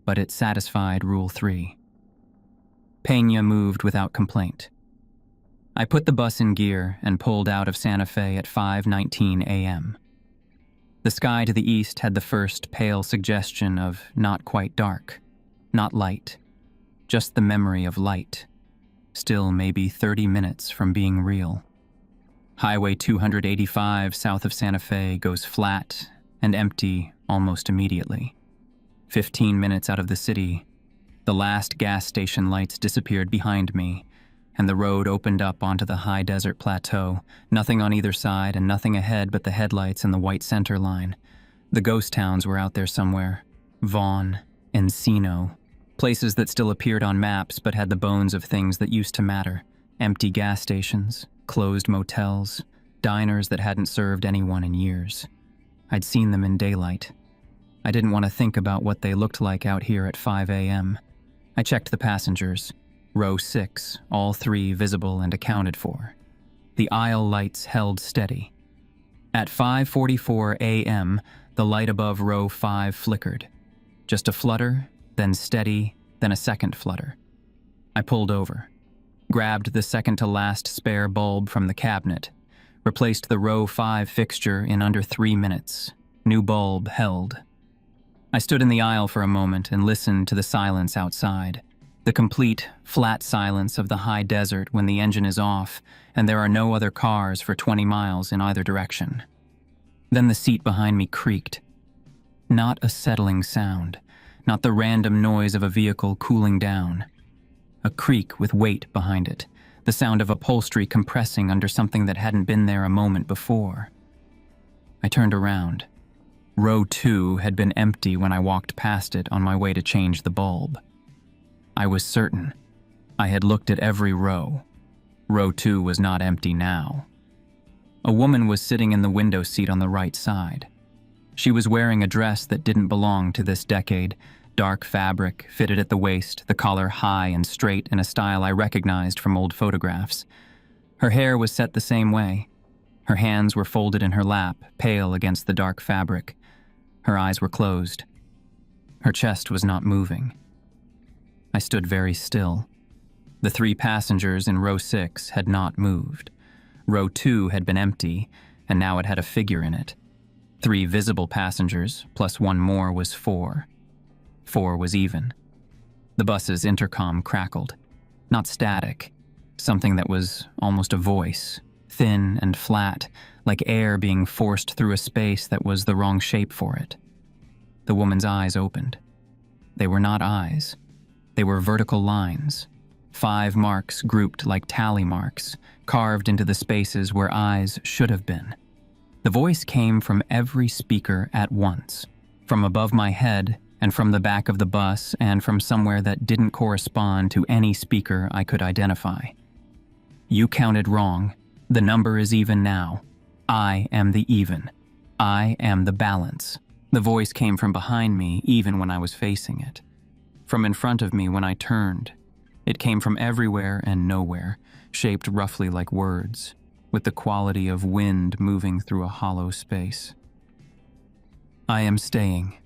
but it satisfied Rule 3. Peña moved without complaint. I put the bus in gear and pulled out of Santa Fe at 5:19 a.m. The sky to the east had the first pale suggestion of not quite dark, not light, just the memory of light, still maybe 30 minutes from being real. Highway 285 south of Santa Fe goes flat and empty almost immediately. 15 minutes out of the city, the last gas station lights disappeared behind me, and the road opened up onto the high desert plateau, nothing on either side and nothing ahead but the headlights and the white center line. The ghost towns were out there somewhere. Vaughn, Encino. Places that still appeared on maps but had the bones of things that used to matter. Empty gas stations, closed motels, diners that hadn't served anyone in years. I'd seen them in daylight. I didn't want to think about what they looked like out here at 5 a.m. I checked the passengers. Row 6, all 3 visible and accounted for. The aisle lights held steady. At 5:44 a.m., the light above row 5 flickered. Just a flutter, then steady, then a second flutter. I pulled over, grabbed the second-to-last spare bulb from the cabinet, replaced the row 5 fixture in under 3 minutes. New bulb held. I stood in the aisle for a moment and listened to the silence outside. The complete, flat silence of the high desert when the engine is off and there are no other cars for 20 miles in either direction. Then the seat behind me creaked. Not a settling sound, not the random noise of a vehicle cooling down. A creak with weight behind it, the sound of upholstery compressing under something that hadn't been there a moment before. I turned around. Row 2 had been empty when I walked past it on my way to change the bulb. I was certain. I had looked at every row. Row 2 was not empty now. A woman was sitting in the window seat on the right side. She was wearing a dress that didn't belong to this decade, dark fabric, fitted at the waist, the collar high and straight in a style I recognized from old photographs. Her hair was set the same way. Her hands were folded in her lap, pale against the dark fabric. Her eyes were closed. Her chest was not moving. I stood very still. The 3 passengers in row 6 had not moved. Row 2 had been empty, and now it had a figure in it. 3 visible passengers, plus 1 more was 4. 4 was even. The bus's intercom crackled. Not static. Something that was almost a voice, thin and flat, like air being forced through a space that was the wrong shape for it. The woman's eyes opened. They were not eyes. They were vertical lines. 5 marks grouped like tally marks, carved into the spaces where eyes should have been. The voice came from every speaker at once, from above my head and from the back of the bus and from somewhere that didn't correspond to any speaker I could identify. You counted wrong. The number is even now. I am the even. I am the balance. The voice came from behind me even when I was facing it. From in front of me when I turned. It came from everywhere and nowhere, shaped roughly like words, with the quality of wind moving through a hollow space. I am staying.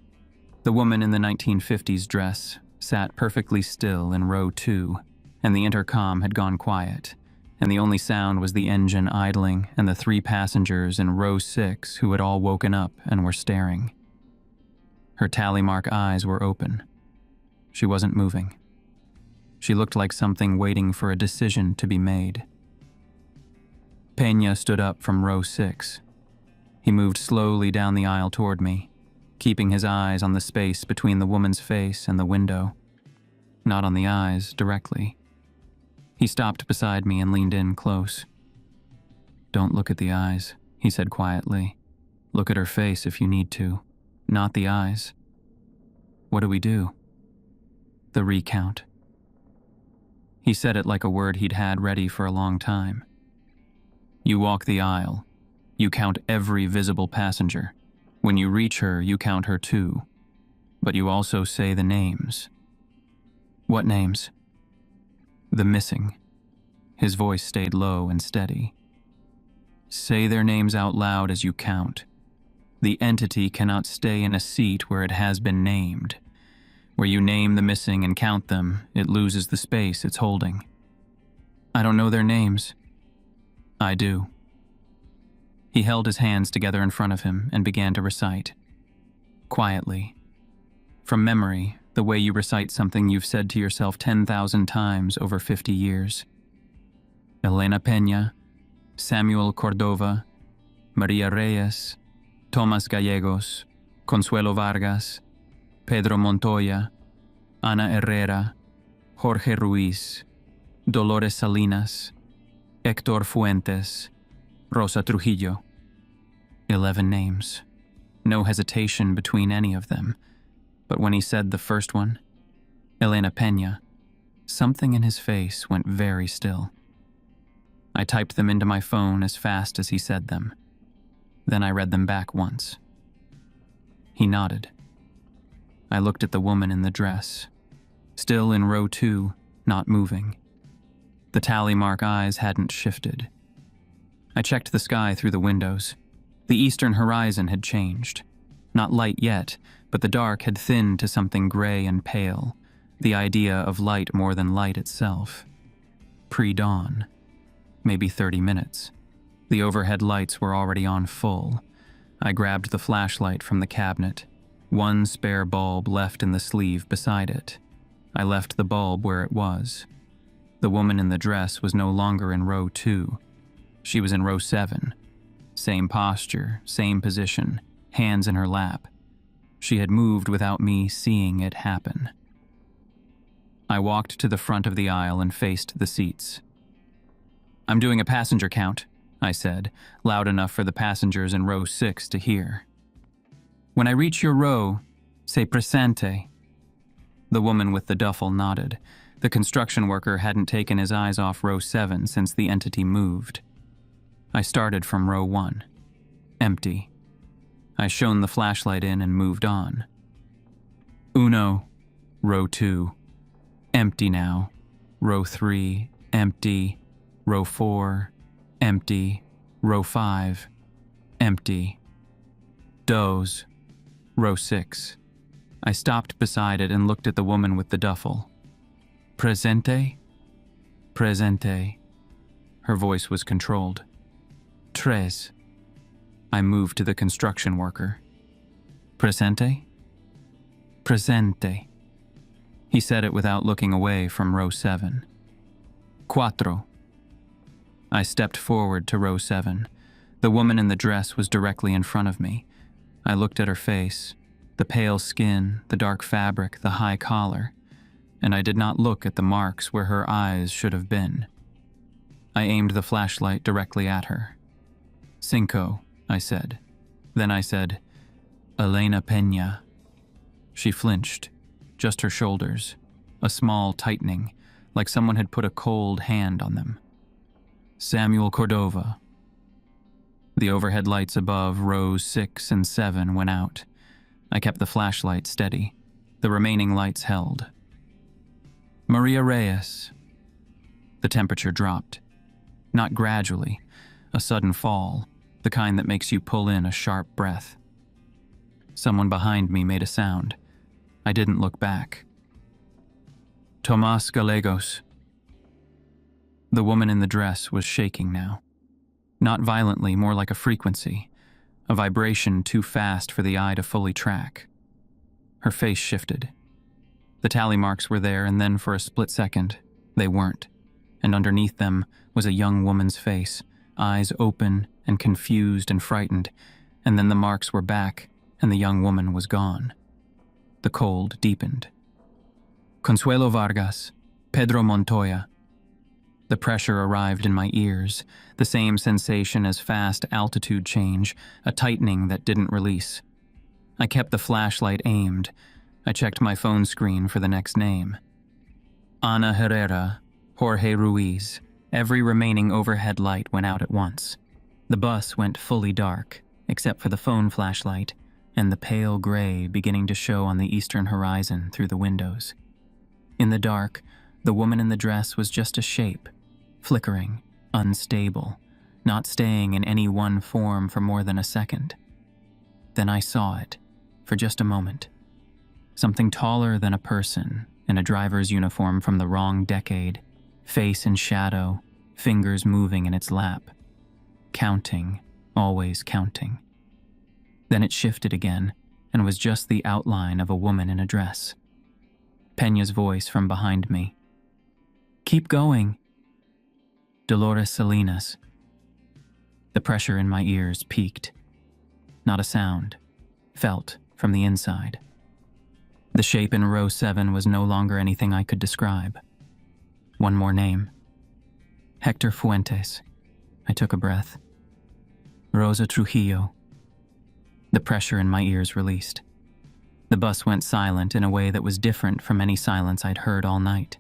The woman in the 1950s dress sat perfectly still in row 2, and the intercom had gone quiet, and the only sound was the engine idling and the 3 passengers in row 6 who had all woken up and were staring. Her tally mark eyes were open. She wasn't moving. She looked like something waiting for a decision to be made. Peña stood up from row 6. He moved slowly down the aisle toward me, keeping his eyes on the space between the woman's face and the window. Not on the eyes directly. He stopped beside me and leaned in close. "Don't look at the eyes," he said quietly. "Look at her face if you need to, not the eyes." "What do we do?" "The recount." He said it like a word he'd had ready for a long time. "You walk the aisle. You count every visible passenger. When you reach her, you count her too. But you also say the names." "What names?" "The missing." His voice stayed low and steady. "Say their names out loud as you count. The entity cannot stay in a seat where it has been named. Where you name the missing and count them, it loses the space it's holding." "I don't know their names." "I do." He held his hands together in front of him and began to recite. Quietly. From memory, the way you recite something you've said to yourself 10,000 times over 50 years. Elena Peña, Samuel Cordova, Maria Reyes, Tomas Gallegos, Consuelo Vargas, Pedro Montoya, Ana Herrera, Jorge Ruiz, Dolores Salinas, Héctor Fuentes, Rosa Trujillo. 11 names. No hesitation between any of them. but when he said the first one, Elena Peña, something in his face went very still. I typed them into my phone as fast as he said them. Then I read them back once. He nodded. I looked at the woman in the dress, still in row 2, not moving. The tally mark eyes hadn't shifted. I checked the sky through the windows. The eastern horizon had changed. Not light yet, but the dark had thinned to something gray and pale, the idea of light more than light itself. Pre-dawn. Maybe 30 minutes. The overhead lights were already on full. I grabbed the flashlight from the cabinet. One spare bulb left in the sleeve beside it. I left the bulb where it was. The woman in the dress was no longer in row 2. She was in row 7. Same posture, same position, hands in her lap. She had moved without me seeing it happen. I walked to the front of the aisle and faced the seats. "I'm doing a passenger count," I said, loud enough for the passengers in row 6 to hear. "When I reach your row, say presente." The woman with the duffel nodded. The construction worker hadn't taken his eyes off row 7 since the entity moved. I started from row 1. Empty. I shone the flashlight in and moved on. Uno. Row 2. Empty now. Row 3. Empty. Row 4. Empty. Row 5. Empty. Dos. Row 6. I stopped beside it and looked at the woman with the duffel. "Presente?" "Presente." Her voice was controlled. "Tres." I moved to the construction worker. "Presente?" "Presente." He said it without looking away from row 7. "Cuatro." I stepped forward to row 7. The woman in the dress was directly in front of me. I looked at her face, the pale skin, the dark fabric, the high collar, and I did not look at the marks where her eyes should have been. I aimed the flashlight directly at her. "Cinco," I said. Then I said, "Elena Peña." She flinched, just her shoulders, a small tightening, like someone had put a cold hand on them. "Samuel Cordova." The overhead lights above rows 6 and 7 went out. I kept the flashlight steady. The remaining lights held. "Maria Reyes." The temperature dropped. Not gradually, a sudden fall, the kind that makes you pull in a sharp breath. Someone behind me made a sound. I didn't look back. "Tomas Gallegos." The woman in the dress was shaking now. Not violently, more like a frequency, a vibration too fast for the eye to fully track. Her face shifted. The tally marks were there, and then for a split second, they weren't, and underneath them was a young woman's face, eyes open and confused and frightened, and then the marks were back, and the young woman was gone. The cold deepened. "Consuelo Vargas, Pedro Montoya." The pressure arrived in my ears, the same sensation as fast altitude change, a tightening that didn't release. I kept the flashlight aimed. I checked my phone screen for the next name. Ana Herrera, Jorge Ruiz. Every remaining overhead light went out at once. The bus went fully dark, except for the phone flashlight, and the pale gray beginning to show on the eastern horizon through the windows. In the dark, the woman in the dress was just a shape, flickering, unstable, not staying in any one form for more than a second. Then I saw it, for just a moment. Something taller than a person, in a driver's uniform from the wrong decade, face in shadow, fingers moving in its lap. Counting, always counting. Then it shifted again, and was just the outline of a woman in a dress. Peña's voice from behind me. "Keep going." Dolores Salinas. The pressure in my ears peaked. Not a sound. Felt from the inside. The shape in row 7 was no longer anything I could describe. One more name. Hector Fuentes. I took a breath. Rosa Trujillo. The pressure in my ears released. The bus went silent in a way that was different from any silence I'd heard all night.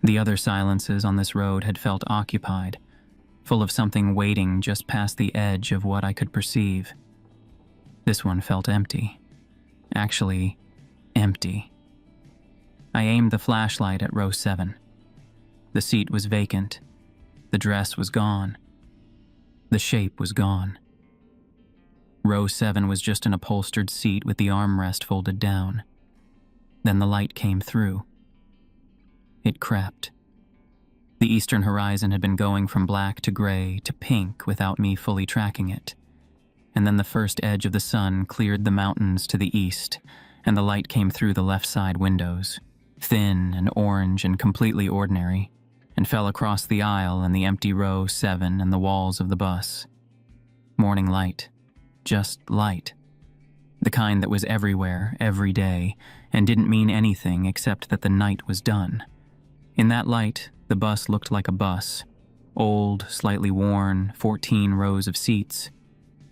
The other silences on this road had felt occupied, full of something waiting just past the edge of what I could perceive. This one felt empty. Actually, empty. I aimed the flashlight at row 7. The seat was vacant. The dress was gone. The shape was gone. Row 7 was just an upholstered seat with the armrest folded down. Then the light came through. It crept. The eastern horizon had been going from black to gray to pink without me fully tracking it. And then the first edge of the sun cleared the mountains to the east, and the light came through the left side windows, thin and orange and completely ordinary, and fell across the aisle and the empty row 7 and the walls of the bus. Morning light. Just light. The kind that was everywhere, every day, and didn't mean anything except that the night was done. In that light, the bus looked like a bus. Old, slightly worn, 14 rows of seats.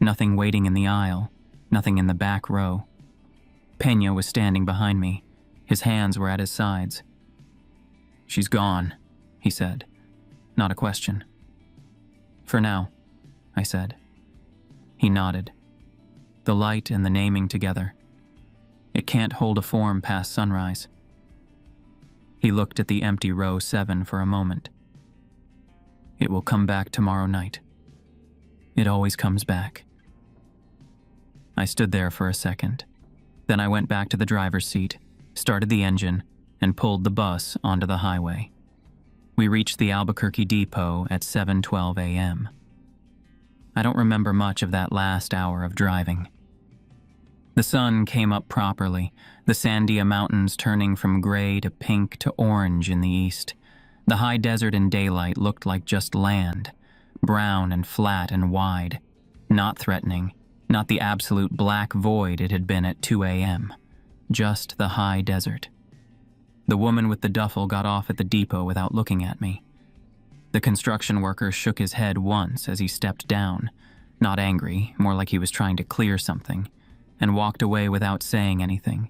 Nothing waiting in the aisle, nothing in the back row. Peña was standing behind me. His hands were at his sides. "She's gone," he said. Not a question. "For now," I said. He nodded. The light and the naming together. It can't hold a form past sunrise. He looked at the empty row 7 for a moment. "It will come back tomorrow night. It always comes back." I stood there for a second. Then I went back to the driver's seat, started the engine, and pulled the bus onto the highway. We reached the Albuquerque depot at 7:12 a.m. I don't remember much of that last hour of driving. The sun came up properly, the Sandia Mountains turning from gray to pink to orange in the east. The high desert in daylight looked like just land, brown and flat and wide, not threatening, not the absolute black void it had been at 2 a.m., just the high desert. The woman with the duffel got off at the depot without looking at me. The construction worker shook his head once as he stepped down, not angry, more like he was trying to clear something, and walked away without saying anything.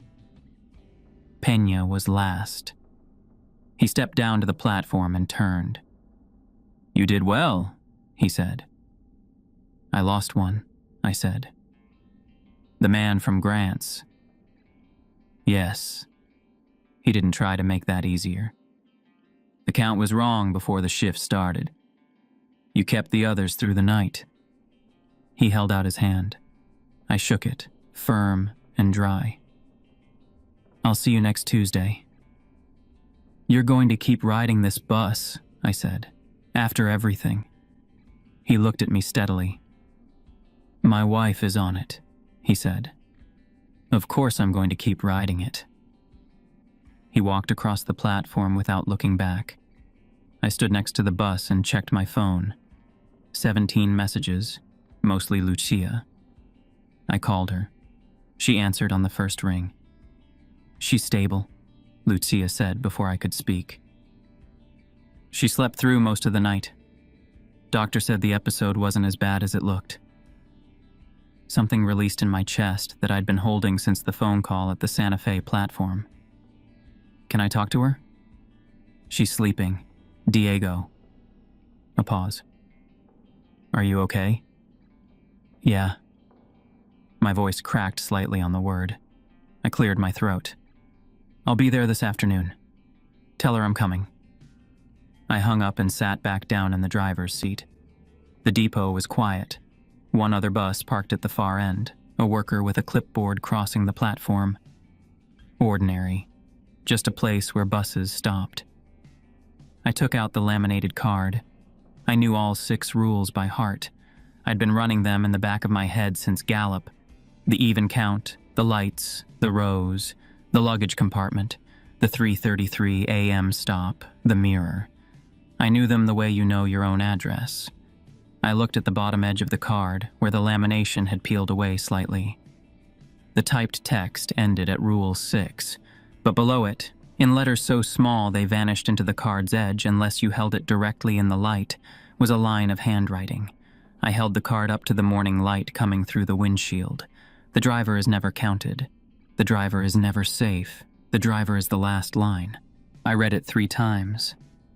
Peña was last. He stepped down to the platform and turned. "You did well," he said. "I lost one," I said. "The man from Grant's." "Yes." He didn't try to make that easier. "The count was wrong before the shift started. You kept the others through the night." He held out his hand. I shook it, firm and dry. "I'll see you next Tuesday." "You're going to keep riding this bus," I said, "after everything." He looked at me steadily. "My wife is on it," he said. "Of course I'm going to keep riding it." He walked across the platform without looking back. I stood next to the bus and checked my phone. 17 messages, mostly Lucia. I called her. She answered on the first ring. "She's stable," Lucia said before I could speak. "She slept through most of the night. Doctor said the episode wasn't as bad as it looked." Something released in my chest that I'd been holding since the phone call at the Santa Fe platform. "Can I talk to her?" "She's sleeping. Diego." A pause. "Are you okay?" "Yeah." My voice cracked slightly on the word. I cleared my throat. "I'll be there this afternoon. Tell her I'm coming." I hung up and sat back down in the driver's seat. The depot was quiet. One other bus parked at the far end, a worker with a clipboard crossing the platform. Ordinary. Just a place where buses stopped. I took out the laminated card. I knew all 6 rules by heart. I'd been running them in the back of my head since Gallup. The even count, the lights, the rows, the luggage compartment, the 3:33 a.m. stop, the mirror. I knew them the way you know your own address. I looked at the bottom edge of the card, where the lamination had peeled away slightly. The typed text ended at Rule 6, but below it, in letters so small they vanished into the card's edge unless you held it directly in the light, was a line of handwriting. I held the card up to the morning light coming through the windshield. The driver is never counted. The driver is never safe. The driver is the last line. I read it 3 times.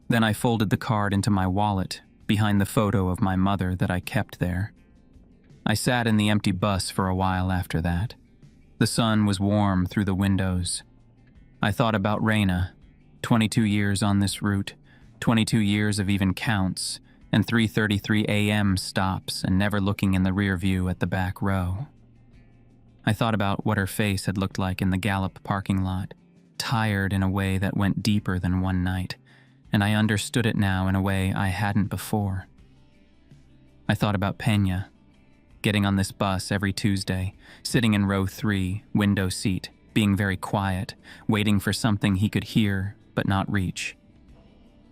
Then I folded the card into my wallet, behind the photo of my mother that I kept there. I sat in the empty bus for a while after that. The sun was warm through the windows. I thought about Raina, 22 years on this route, 22 years of even counts, and 3:33 a.m. stops and never looking in the rear view at the back row. I thought about what her face had looked like in the Gallup parking lot, tired in a way that went deeper than one night, and I understood it now in a way I hadn't before. I thought about Pena, getting on this bus every Tuesday, sitting in row 3, window seat, being very quiet, waiting for something he could hear but not reach.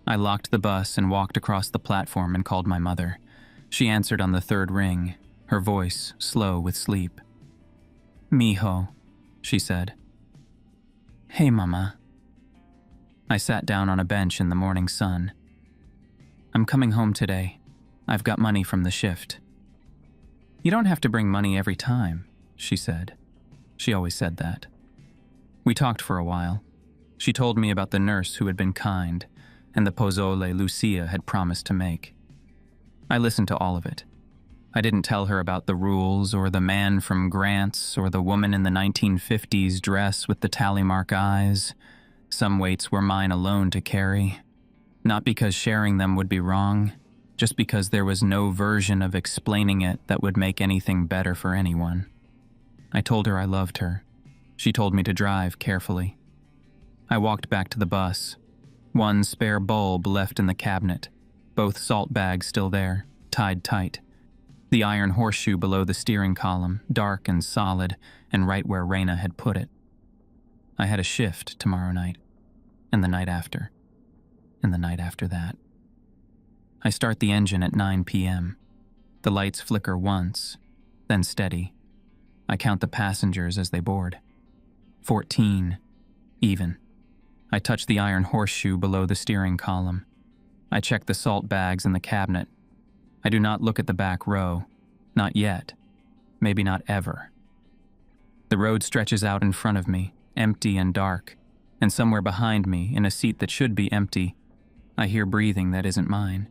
I locked the bus and walked across the platform and called my mother. She answered on the 3rd ring, her voice slow with sleep. "Mijo," she said. "Hey, Mama." I sat down on a bench in the morning sun. "I'm coming home today. I've got money from the shift." "You don't have to bring money every time," she said. She always said that. We talked for a while. She told me about the nurse who had been kind, and the pozole Lucia had promised to make. I listened to all of it. I didn't tell her about the rules or the man from Grant's or the woman in the 1950s dress with the tally mark eyes. Some weights were mine alone to carry. Not because sharing them would be wrong, just because there was no version of explaining it that would make anything better for anyone. I told her I loved her. She told me to drive carefully. I walked back to the bus. One spare bulb left in the cabinet, both salt bags still there, tied tight. The iron horseshoe below the steering column, dark and solid, and right where Raina had put it. I had a shift tomorrow night, and the night after, and the night after that. I start the engine at 9 p.m. The lights flicker once, then steady. I count the passengers as they board. 14, even. I touch the iron horseshoe below the steering column. I check the salt bags in the cabinet. I do not look at the back row. Not yet. Maybe not ever. The road stretches out in front of me, empty and dark, and somewhere behind me, in a seat that should be empty, I hear breathing that isn't mine.